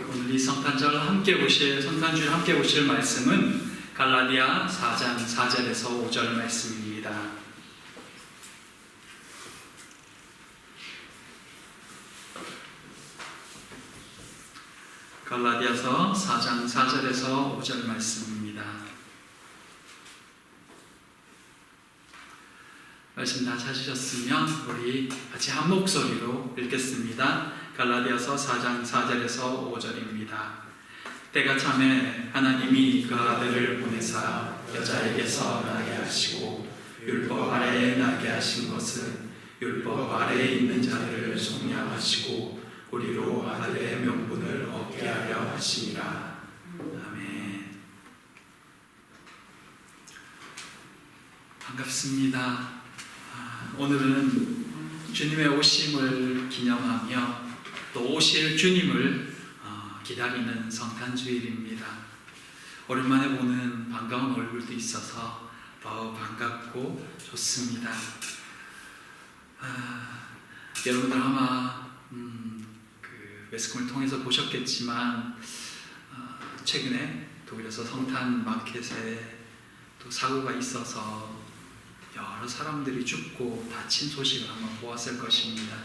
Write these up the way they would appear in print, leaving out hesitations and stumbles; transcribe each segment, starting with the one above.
오늘 이 성탄절 성탄주일 함께 보실 말씀은 갈라디아 4장 4절에서 5절 말씀입니다. 갈라디아서 4장 4절에서 5절 말씀입니다. 말씀 다 찾으셨으면 우리 같이 한 목소리로 읽겠습니다. 갈라디아서 4장 4절에서 5절입니다. 때가 참에 하나님이 그 아들을 보내사 여자에게서 나게 하시고 율법 아래에 나게 하신 것은 율법 아래에 있는 자들을 속량하시고 우리로 아들의 명분을 얻게 하려 하심이라. 아멘. 반갑습니다. 오늘은 주님의 오심을 기념하며 또 오실 주님을 기다리는 성탄주일입니다. 오랜만에 보는 반가운 얼굴도 있어서 더 반갑고 좋습니다. 여러분들 아마 매스컴을 통해서 보셨겠지만 최근에 독일에서 성탄 마켓에 또 사고가 있어서 여러 사람들이 죽고 다친 소식을 아마 보았을 것입니다.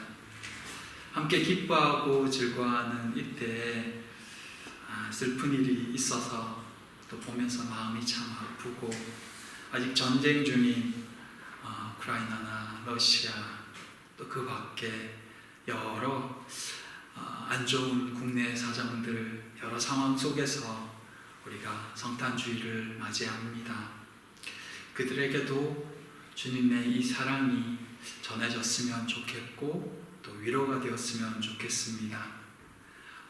함께 기뻐하고 즐거워하는 이때에 슬픈 일이 있어서 또 보면서 마음이 참 아프고, 아직 전쟁 중인 우크라이나나 러시아 또 그 밖에 여러 안 좋은 국내 사정들, 여러 상황 속에서 우리가 성탄주의를 맞이합니다. 그들에게도 주님의 이 사랑이 전해졌으면 좋겠고 또 위로가 되었으면 좋겠습니다.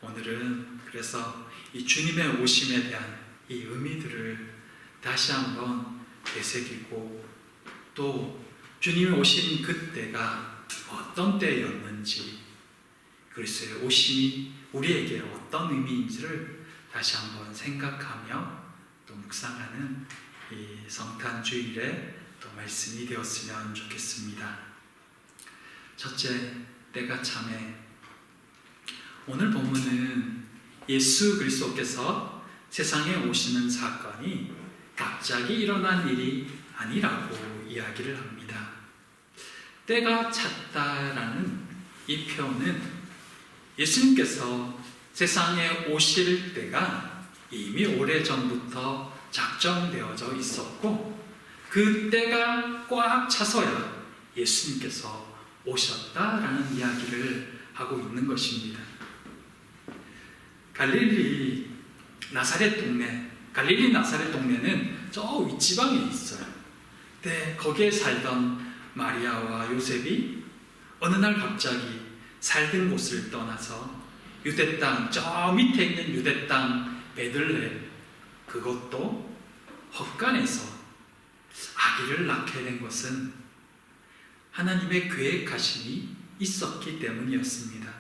오늘은 그래서 이 주님의 오심에 대한 이 의미들을 다시 한번 되새기고, 또 주님이 오신 그때가 어떤 때였는지, 그리스도의 오심이 우리에게 어떤 의미인지를 다시 한번 생각하며 또 묵상하는 이 성탄주일에 또 말씀이 되었으면 좋겠습니다. 첫째, 때가 참에. 오늘 본문은 예수 그리스도께서 세상에 오시는 사건이 갑자기 일어난 일이 아니라고 이야기를 합니다. 때가 찼다라는 이 표현은 예수님께서 세상에 오실 때가 이미 오래전부터 작정되어져 있었고, 그 때가 꽉 차서야 예수님께서 오셨다라는 이야기를 하고 있는 것입니다. 갈릴리 나사렛 동네는 저 윗지방에 있어요. 근데 거기에 살던 마리아와 요셉이 어느 날 갑자기 살던 곳을 떠나서 유대 땅, 저 밑에 있는 유대 땅 베들레헴, 그것도 헛간에서 아기를 낳게 된 것은 하나님의 계획하심이 있었기 때문이었습니다.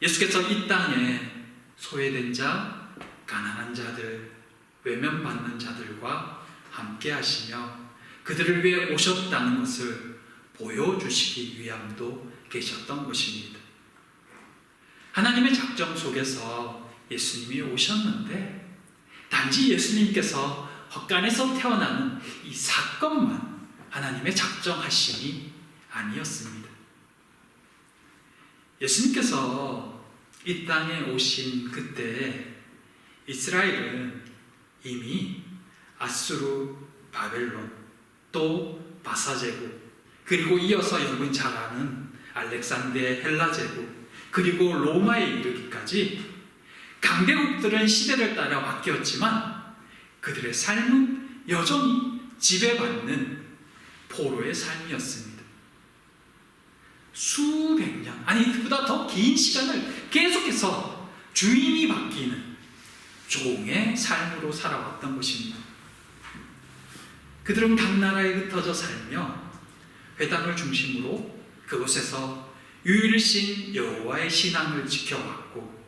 예수께서 이 땅에 소외된 자, 가난한 자들, 외면받는 자들과 함께 하시며 그들을 위해 오셨다는 것을 보여주시기 위함도 계셨던 것입니다. 하나님의 작정 속에서 예수님이 오셨는데, 단지 예수님께서 헛간에서 태어나는 이 사건만 하나님의 작정하심이 아니었습니다. 예수님께서 이 땅에 오신 그때 이스라엘은 이미 아수르, 바벨론, 또 바사제국, 그리고 이어서 여러분 잘 아는 알렉산드의 헬라 제국, 그리고 로마에 이르기까지 강대국들은 시대를 따라 바뀌었지만 그들의 삶은 여전히 지배받는 포로의 삶이었습니다. 수백 년, 아니 그보다 더 긴 시간을 계속해서 주인이 바뀌는 종의 삶으로 살아왔던 것입니다. 그들은 각 나라에 흩어져 살며 회당을 중심으로 그곳에서 유일신 여호와의 신앙을 지켜왔고,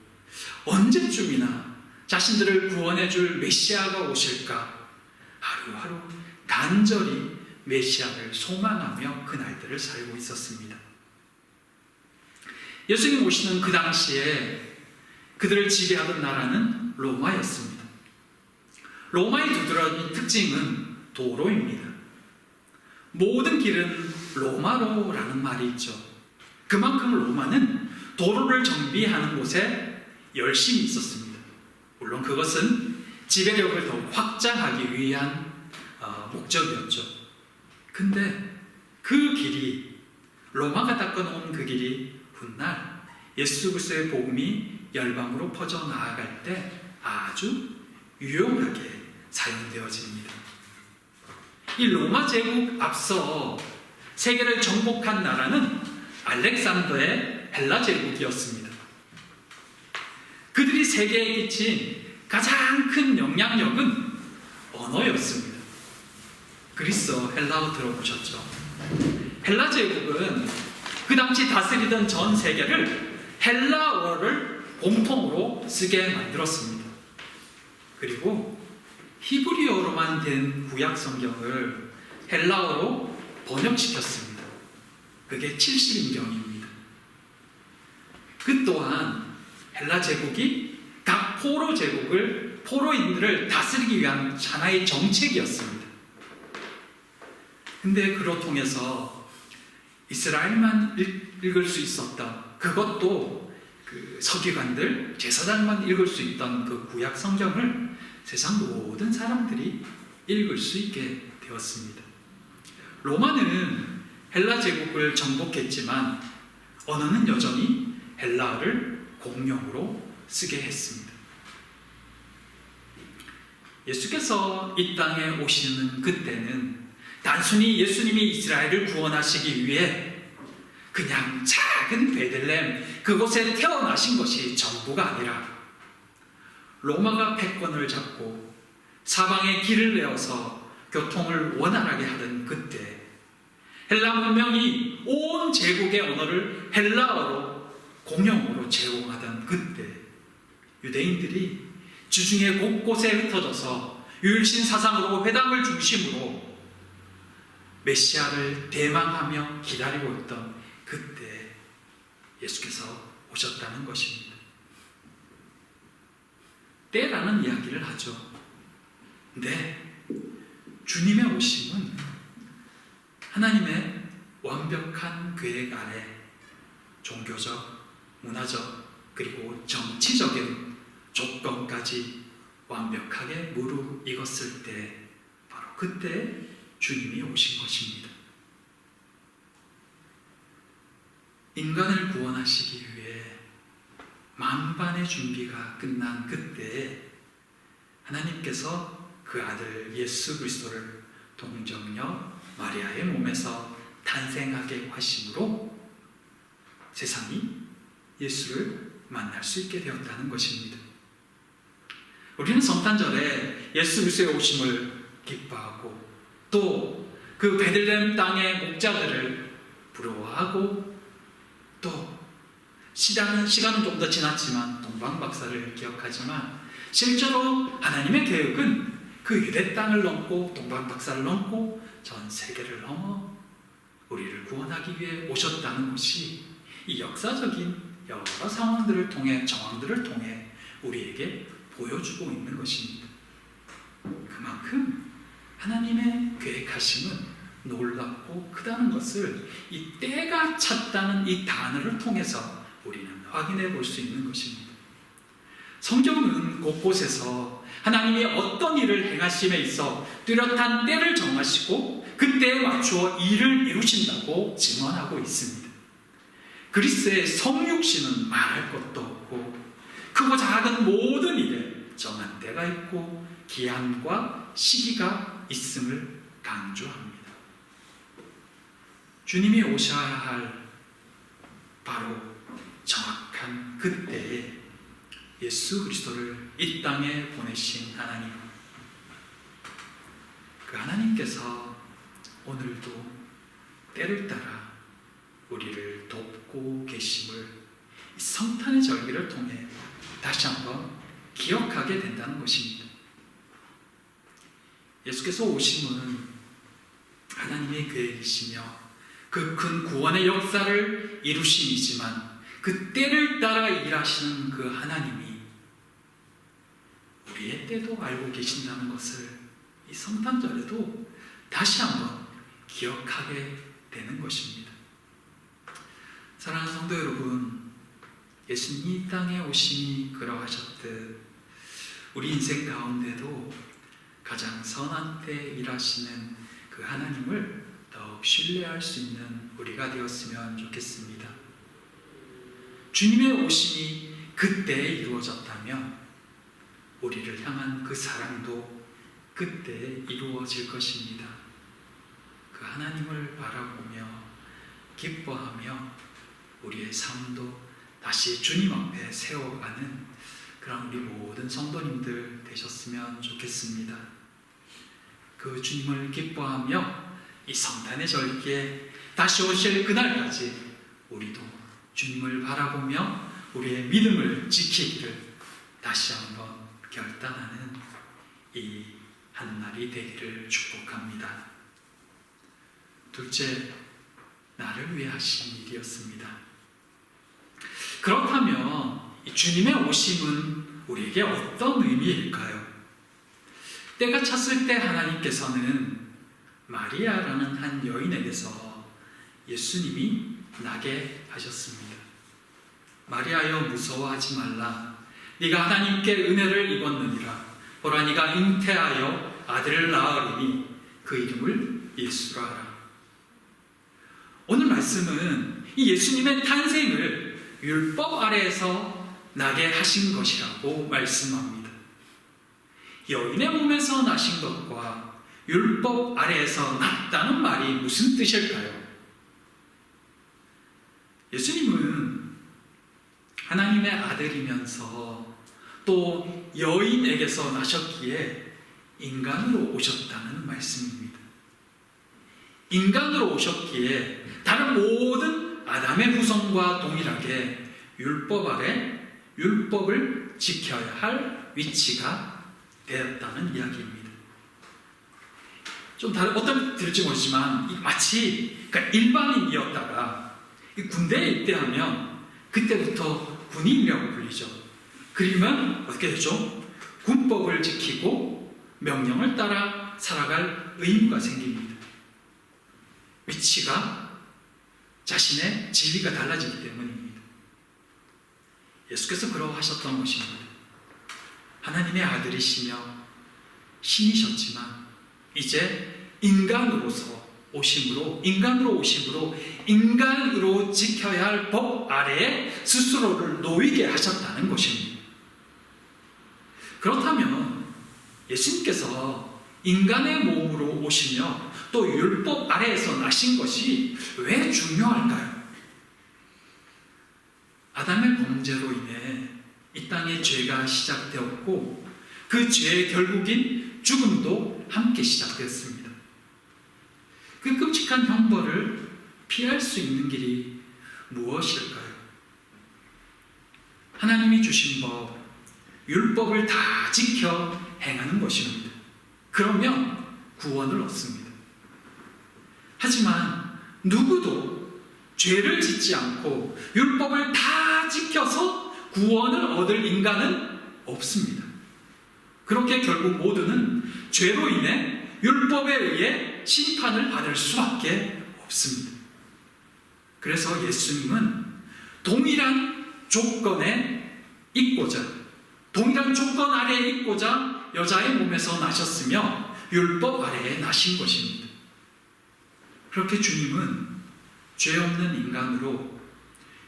언제쯤이나 자신들을 구원해 줄 메시아가 오실까 하루하루 간절히 메시아를 소망하며 그날들을 살고 있었습니다. 예수님 오시는 그 당시에 그들을 지배하던 나라는 로마였습니다. 로마의 두드러진 특징은 도로입니다. 모든 길은 로마로라는 말이 있죠. 그만큼 로마는 도로를 정비하는 곳에 열심히 있었습니다. 물론 그것은 지배력을 더 확장하기 위한 목적이었죠. 근데 그 길이, 로마가 닦아놓은 그 길이 훗날 예수 그리스도의 복음이 열방으로 퍼져나갈 때 아주 유용하게 사용되어집니다. 이 로마 제국 앞서 세계를 정복한 나라는 알렉산더의 헬라 제국이었습니다. 그들이 세계에 끼친 가장 큰 영향력은 언어였습니다. 그리스어 헬라어 들어보셨죠? 헬라 제국은 그 당시 다스리던 전 세계를 헬라어를 공통으로 쓰게 만들었습니다. 그리고 히브리어로만 된 구약 성경을 헬라어로 번역시켰습니다. 그게 70인경입니다. 그 또한 헬라 제국이 각 포로인들을 다스리기 위한 하나의 정책이었습니다. 근데 그로 통해서 이스라엘만 읽을 수 있었던, 그것도 그 서기관들, 제사장만 읽을 수 있던 그 구약 성경을 세상 모든 사람들이 읽을 수 있게 되었습니다. 로마는 헬라 제국을 정복했지만 언어는 여전히 헬라어를 공용으로 쓰게 했습니다. 예수께서 이 땅에 오시는 그때는 단순히 예수님이 이스라엘을 구원하시기 위해 그냥 작은 베들레헴 그곳에 태어나신 것이 전부가 아니라 로마가 패권을 잡고 사방에 길을 내어서 교통을 원활하게 하던 그때, 헬라 문명이 온 제국의 언어를 헬라어로 공용어로 제공하던 그때, 유대인들이 주중에 곳곳에 흩어져서 유일신 사상으로 회당을 중심으로 메시아를 대망하며 기다리고 있던 그때 예수께서 오셨다는 것입니다. 때라는 이야기를 하죠. 네, 주님의 오심은 하나님의 완벽한 계획 아래 종교적, 문화적, 그리고 정치적인 조건까지 완벽하게 무르익었을 때, 바로 그때 주님이 오신 것입니다. 인간을 구원하시기 위해 만반의 준비가 끝난 그때에 하나님께서 그 아들 예수 그리스도를 동정녀 마리아의 몸에서 탄생하게 하심으로 세상이 예수를 만날 수 있게 되었다는 것입니다. 우리는 성탄절에 예수 그리스도의 오심을 기뻐하고 또 그 베들레헴 땅의 목자들을 부러워하고 또 시간은 좀 더 지났지만 동방박사를 기억하지만 실제로 하나님의 계획은 그 유대 땅을 넘고 동방박사를 넘고 전 세계를 넘어 우리를 구원하기 위해 오셨다는 것이 이 역사적인 여러 상황들을 통해, 정황들을 통해 우리에게 보여주고 있는 것입니다. 그만큼 하나님의 계획하심은 놀랍고 크다는 것을 이 때가 찼다는 이 단어를 통해서 우리는 확인해 볼 수 있는 것입니다. 성경은 곳곳에서 하나님이 어떤 일을 행하심에 있어 뚜렷한 때를 정하시고 그 때에 맞추어 일을 이루신다고 증언하고 있습니다. 그리스도의 성육신은 말할 것도 없고 크고 작은 모든 일에 정한 때가 있고 기한과 시기가 있음을 강조합니다. 주님이 오셔야 할 바로 정확한 그때에 예수 그리스도를 이 땅에 보내신 하나님, 그 하나님께서 오늘도 때를 따라 우리를 돕고 계심을 이 성탄의 절기를 통해 다시 한번 기억하게 된다는 것입니다. 예수께서 오심은 하나님의 계획이시며 그 큰 구원의 역사를 이루심이지만 그 때를 따라 일하시는 그 하나님이 우리의 때도 알고 계신다는 것을 이 성탄절에도 다시 한번 기억하게 되는 것입니다. 사랑하는 성도 여러분, 예수님이 이 땅에 오심이 그러하셨듯 우리 인생 가운데도 가장 선한 때 일하시는 그 하나님을 더욱 신뢰할 수 있는 우리가 되었으면 좋겠습니다. 주님의 오심이 그때 이루어졌다면 우리를 향한 그 사랑도 그때 이루어질 것입니다. 그 하나님을 바라보며 기뻐하며 우리의 삶도 다시 주님 앞에 세워가는 그런 우리 모든 성도님들 되셨으면 좋겠습니다. 그 주님을 기뻐하며 이 성탄의 절기에 다시 오실 그날까지 우리도 주님을 바라보며 우리의 믿음을 지키기를 다시 한번 결단하는 이 한날이 되기를 축복합니다. 둘째, 나를 위해 하신 일이었습니다. 그렇다면 이 주님의 오심은 우리에게 어떤 의미일까요? 때가 찼을 때 하나님께서는 마리아라는 한 여인에게서 예수님이 나게 하셨습니다. 마리아여, 무서워하지 말라. 네가 하나님께 은혜를 입었느니라. 보라, 네가 잉태하여 아들을 낳으리니 그 이름을 예수라 하라. 오늘 말씀은 이 예수님의 탄생을 율법 아래에서 나게 하신 것이라고 말씀합니다. 여인의 몸에서 나신 것과 율법 아래에서 났다는 말이 무슨 뜻일까요? 예수님은 하나님의 아들이면서 또 여인에게서 나셨기에 인간으로 오셨다는 말씀입니다. 인간으로 오셨기에 다른 모든 아담의 후손과 동일하게 율법 아래 율법을 지켜야 할 위치가 되었다는 이야기입니다. 좀 다른 어떤 들을지 모르지만 마치 일반인이었다가 군대에 입대하면 그때부터 군인이라고 불리죠. 그러면 어떻게 되죠? 군법을 지키고 명령을 따라 살아갈 의무가 생깁니다. 위치가 자신의 지위가 달라지기 때문입니다. 예수께서 그러하셨던 것입니다. 하나님의 아들이시며 신이셨지만 이제 인간으로 오심으로 인간으로 지켜야 할 법 아래에 스스로를 놓이게 하셨다는 것입니다. 그렇다면 예수님께서 인간의 몸으로 오시며 또 율법 아래에서 나신 것이 왜 중요할까요? 아담의 범죄로 인해 이 땅에 죄가 시작되었고 그 죄의 결국인 죽음도 함께 시작되었습니다. 그 끔찍한 형벌을 피할 수 있는 길이 무엇일까요? 하나님이 주신 법, 율법을 다 지켜 행하는 것입니다. 그러면 구원을 얻습니다. 하지만 누구도 죄를 짓지 않고 율법을 다 지켜서 구원을 얻을 인간은 없습니다. 그렇게 결국 모두는 죄로 인해 율법에 의해 심판을 받을 수밖에 없습니다. 그래서 예수님은 동일한 조건에 있고자, 동일한 조건 아래에 있고자 여자의 몸에서 나셨으며 율법 아래에 나신 것입니다. 그렇게 주님은 죄 없는 인간으로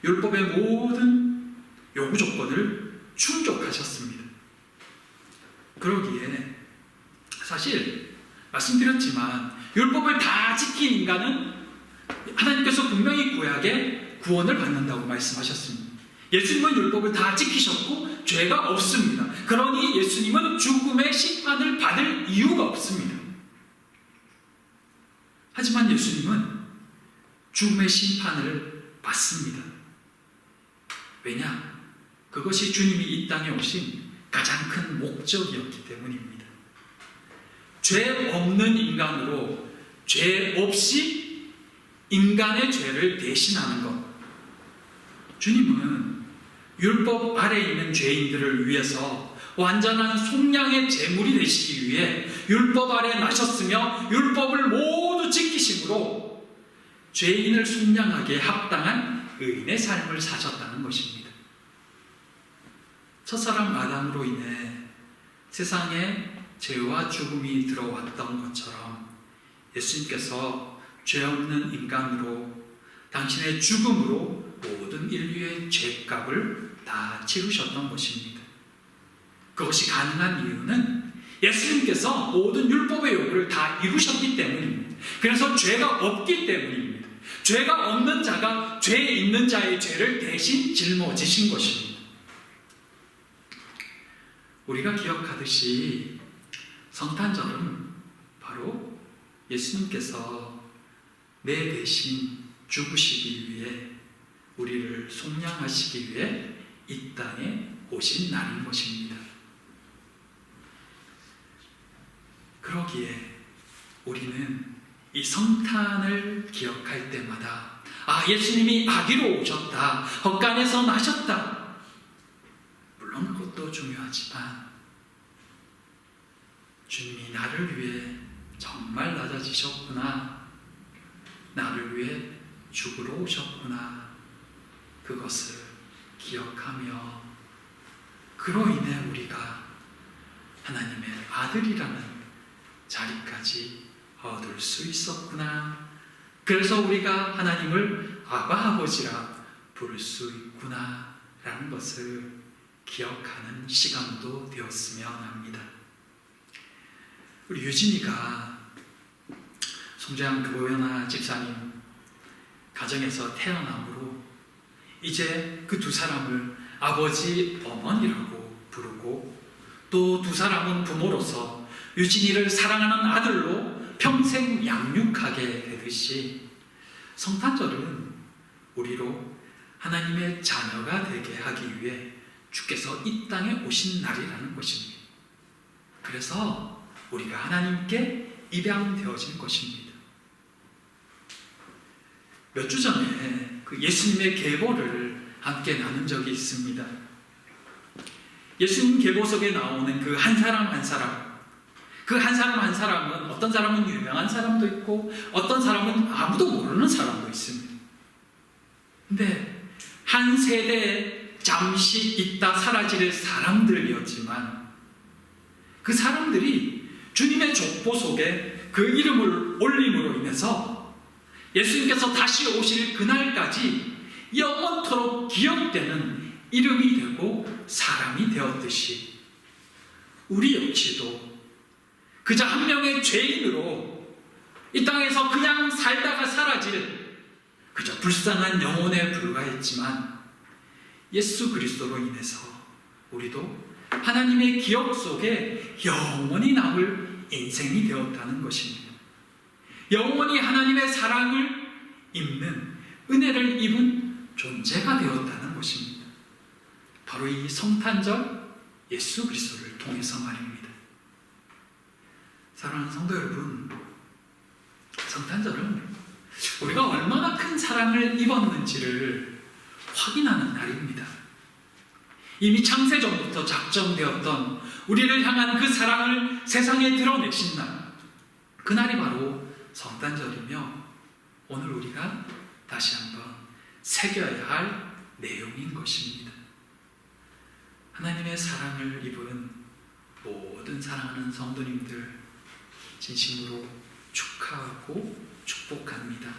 율법의 모든 요구 조건을 충족하셨습니다. 그러기에 사실 말씀드렸지만 율법을 다 지킨 인간은 하나님께서 분명히 구약에 구원을 받는다고 말씀하셨습니다. 예수님은 율법을 다 지키셨고 죄가 없습니다. 그러니 예수님은 죽음의 심판을 받을 이유가 없습니다. 하지만 예수님은 죽음의 심판을 받습니다. 왜냐? 그것이 주님이 이 땅에 오신 가장 큰 목적이었기 때문입니다. 죄 없는 인간으로 죄 없이 인간의 죄를 대신하는 것. 주님은 율법 아래에 있는 죄인들을 위해서 완전한 속량의 제물이 되시기 위해 율법 아래 나셨으며 율법을 모두 지키심으로 죄인을 속량하기에 합당한 의인의 삶을 사셨다는 것입니다. 첫사람 아담으로 인해 세상에 죄와 죽음이 들어왔던 것처럼 예수님께서 죄 없는 인간으로 당신의 죽음으로 모든 인류의 죄값을 다 치르셨던 것입니다. 그것이 가능한 이유는 예수님께서 모든 율법의 요구를 다 이루셨기 때문입니다. 그래서 죄가 없기 때문입니다. 죄가 없는 자가 죄 있는 자의 죄를 대신 짊어지신 것입니다. 우리가 기억하듯이 성탄절은 바로 예수님께서 내 대신 죽으시기 위해 우리를 속량하시기 위해 이 땅에 오신 날인 것입니다. 그러기에 우리는 이 성탄을 기억할 때마다 예수님이 아기로 오셨다, 헛간에서 나셨다. 물론 그것도 중요하지만 주님이 나를 위해 정말 낮아지셨구나, 나를 위해 죽으러 오셨구나, 그것을 기억하며 그로 인해 우리가 하나님의 아들이라는 자리까지 얻을 수 있었구나, 그래서 우리가 하나님을 아바 아버지라 부를 수 있구나 라는 것을 기억하는 시간도 되었으면 합니다. 우리 유진이가 송재환 교회나 집사님 가정에서 태어남으로 이제 그 두 사람을 아버지, 어머니라고 부르고 또 두 사람은 부모로서 유진이를 사랑하는 아들로 평생 양육하게 되듯이 성탄절은 우리로 하나님의 자녀가 되게 하기 위해 주께서 이 땅에 오신 날이라는 것입니다. 그래서 우리가 하나님께 입양되어진 것입니다. 몇 주 전에 그 예수님의 계보를 함께 나눈 적이 있습니다. 예수님 계보 속에 나오는 그 한 사람 한 사람, 그 한 사람 한 사람은 어떤 사람은 유명한 사람도 있고 어떤 사람은 아무도 모르는 사람도 있습니다. 근데 한 세대에 잠시 있다 사라질 사람들이었지만 그 사람들이 주님의 족보 속에 그 이름을 올림으로 인해서 예수님께서 다시 오실 그날까지 영원토록 기억되는 이름이 되고 사람이 되었듯이 우리 역시도 그저 한 명의 죄인으로 이 땅에서 그냥 살다가 사라질 그저 불쌍한 영혼에 불과했지만 예수 그리스도로 인해서 우리도 하나님의 기억 속에 영원히 남을 인생이 되었다는 것입니다. 영원히 하나님의 사랑을 입는 은혜를 입은 존재가 되었다는 것입니다. 바로 이 성탄절 예수 그리스도를 통해서 말입니다. 사랑하는 성도 여러분, 성탄절은 우리가 얼마나 큰 사랑을 입었는지를 확인하는 날입니다. 이미 창세전부터 작정되었던 우리를 향한 그 사랑을 세상에 드러내신 날, 그날이 바로 성탄절이며 오늘 우리가 다시 한번 새겨야 할 내용인 것입니다. 하나님의 사랑을 입은 모든 사랑하는 성도님들 진심으로 축하하고 축복합니다.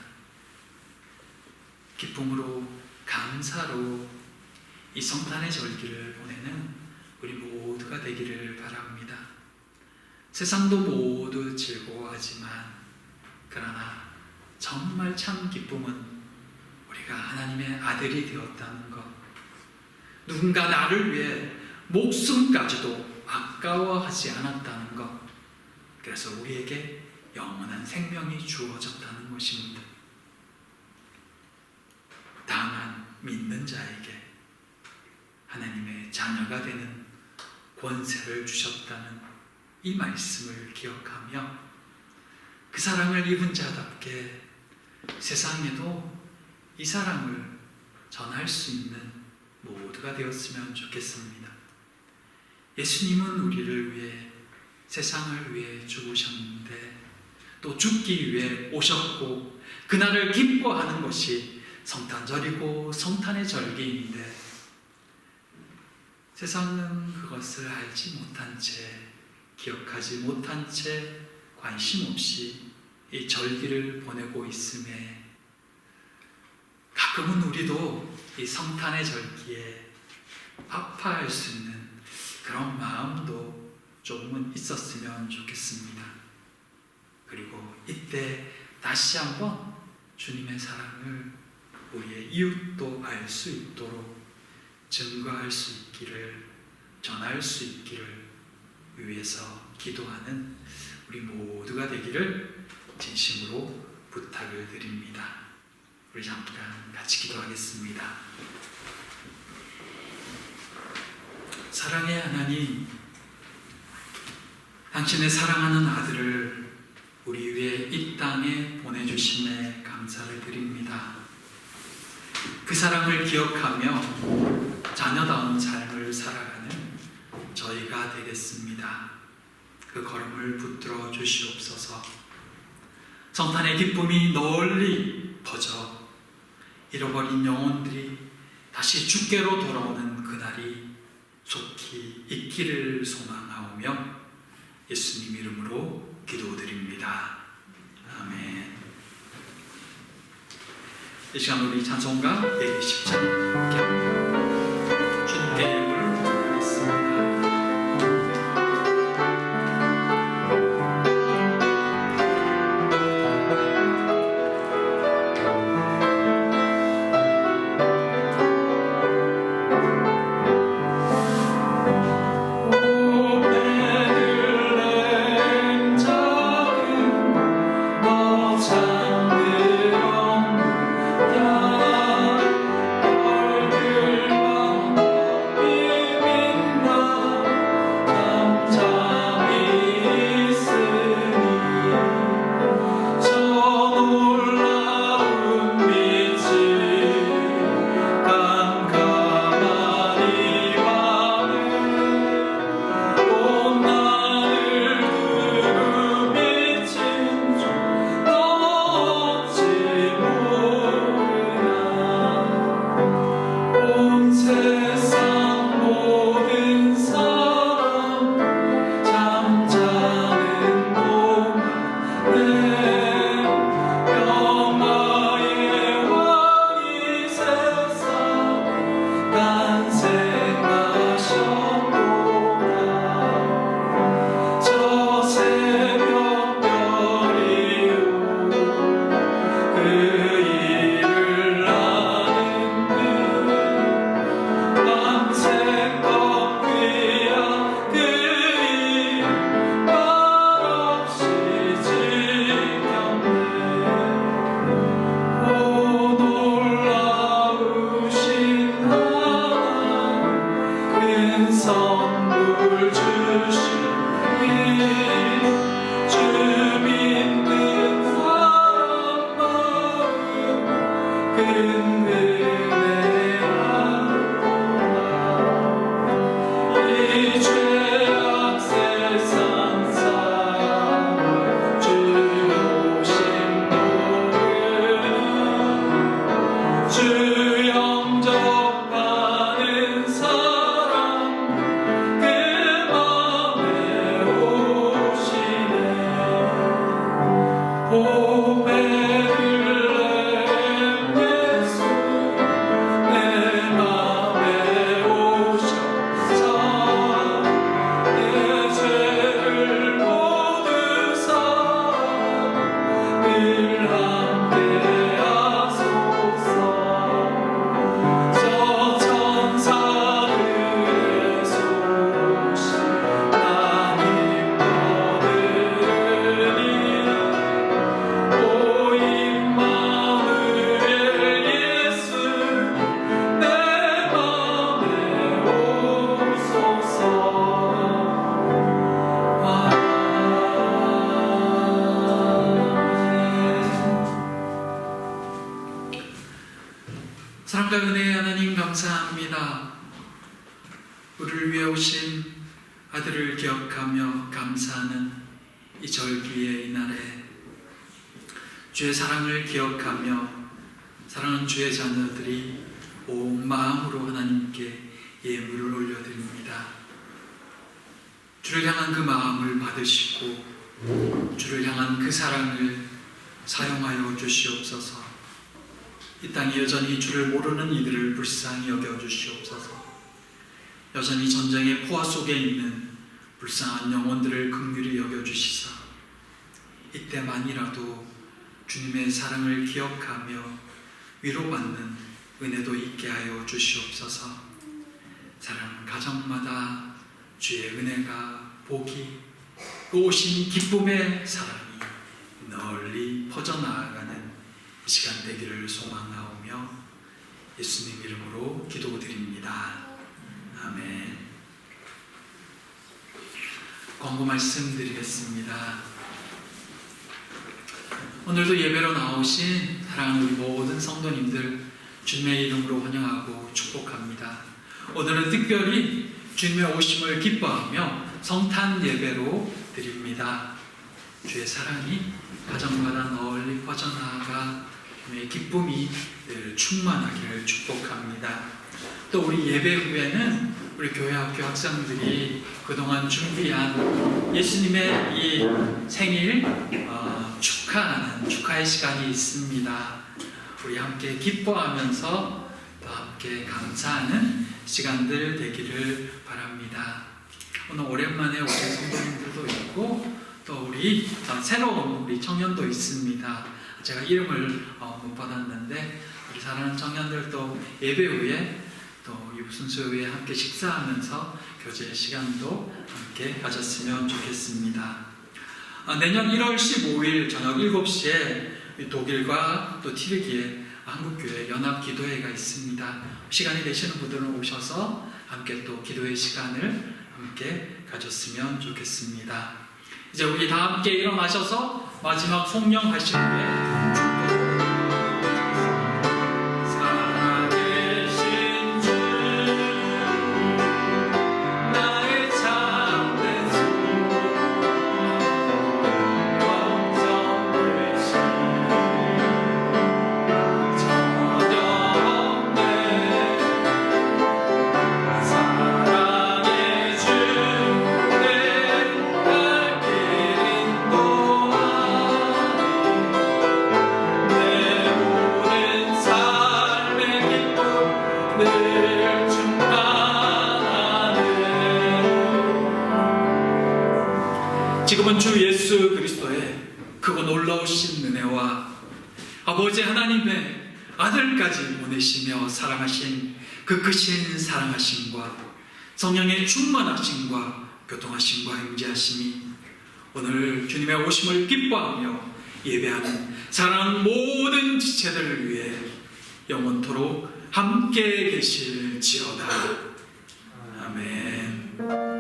기쁨으로 감사로 이 성탄의 절기를 보내는 우리 모두가 되기를 바랍니다. 세상도 모두 즐거워하지만 그러나 정말 참 기쁨은 우리가 하나님의 아들이 되었다는 것, 누군가 나를 위해 목숨까지도 아까워하지 않았다는 것, 그래서 우리에게 영원한 생명이 주어졌다는 것입니다. 다만 믿는 자에게 하나님의 자녀가 되는 권세를 주셨다는 이 말씀을 기억하며 그 사랑을 입은 자답게 세상에도 이 사랑을 전할 수 있는 모두가 되었으면 좋겠습니다. 예수님은 우리를 위해, 세상을 위해 죽으셨는데 또 죽기 위해 오셨고, 그날을 기뻐하는 것이 성탄절이고 성탄의 절기인데, 세상은 그것을 알지 못한 채, 기억하지 못한 채 관심 없이 이 절기를 보내고 있음에, 가끔은 우리도 이 성탄의 절기에 아파할 수 있는 그런 마음도 조금은 있었으면 좋겠습니다. 그리고 이때 다시 한번 주님의 사랑을 우리의 이웃도 알 수 있도록 증거할 수 있기를, 전할 수 있기를 위해서 기도하는 우리 모두가 되기를 진심으로 부탁을 드립니다. 우리 잠깐 같이 기도하겠습니다. 사랑의 하나님, 당신의 사랑하는 아들을 우리 위해 이 땅에 보내주심에 감사를 드립니다. 그 사랑을 기억하며 자녀다운 삶을 살아가는 저희가 되겠습니다. 그 걸음을 붙들어 주시옵소서. 성탄의 기쁨이 널리 퍼져 잃어버린 영혼들이 다시 주께로 돌아오는 그날이 속히 있기를 소망하오며 예수님 이름으로 기도드립니다. 아멘. 이 시간 우리 찬송가 120장 함께 주님께 예물을 드리겠습니다. 사랑과 은혜의 하나님 감사합니다. 우리를 위해 오신 아들을 기억하며 감사하는 이 절기의 이날에 주의 사랑을 기억하며 사랑하는 주의 자녀들이 온 마음으로 하나님께 예물을 올려드립니다. 주를 향한 그 마음을 받으시고 주를 향한 그 사랑을 사용하여 주시옵소서. 이 땅에 여전히 주를 모르는 이들을 불쌍히 여겨 주시옵소서. 여전히 전쟁의 포화 속에 있는 불쌍한 영혼들을 긍휼히 여겨 주시사 이때만이라도 주님의 사랑을 기억하며 위로받는 은혜도 있게 하여 주시옵소서. 사랑하는 가정마다 주의 은혜가 복이 그 오신 기쁨의 사랑이 널리 퍼져나가는 이 시간 되기를 소망하오며 예수님 이름으로 기도드립니다. 아멘. 광고 말씀드리겠습니다. 오늘도 예배로 나오신 사랑하는 우리 모든 성도님들 주님의 이름으로 환영하고 축복합니다. 오늘은 특별히 주님의 오심을 기뻐하며 성탄 예배로 드립니다. 주의 사랑이 가정마다 널리 퍼져나가 주님의 기쁨이 늘 충만하기를 축복합니다. 또 우리 예배 후에는 우리 교회 학교 학생들이 그동안 준비한 예수님의 이 생일 축하하는 축하의 시간이 있습니다. 우리 함께 기뻐하면서 또 함께 감사하는 시간들 되기를 바랍니다. 오늘 오랜만에 오신 성도님들도 있고 또 우리 새로운 우리 청년도 있습니다. 제가 이름을 못 받았는데 우리 사랑하는 청년들도 예배 후에 또 유순수 후에 함께 식사하면서 교제 시간도 함께 가졌으면 좋겠습니다. 내년 1월 15일 저녁 7시에 독일과 또 튀르키예 한국교회 연합기도회가 있습니다. 시간이 되시는 분들은 오셔서 함께 또 기도의 시간을 함께 가졌으면 좋겠습니다. 이제 우리 다 함께 일어나셔서 마지막 송명하실 후에 지금은 주 예수 그리스도의 크고 놀라우신 은혜와 아버지 하나님의 아들까지 보내시며 사랑하신 그 크신 사랑하심과 성령의 충만하심과 교통하심과 임재하심이 오늘 주님의 오심을 기뻐하며 예배하는 사랑하는 모든 지체들을 위해 영원토록 함께 계실지어다. 아멘.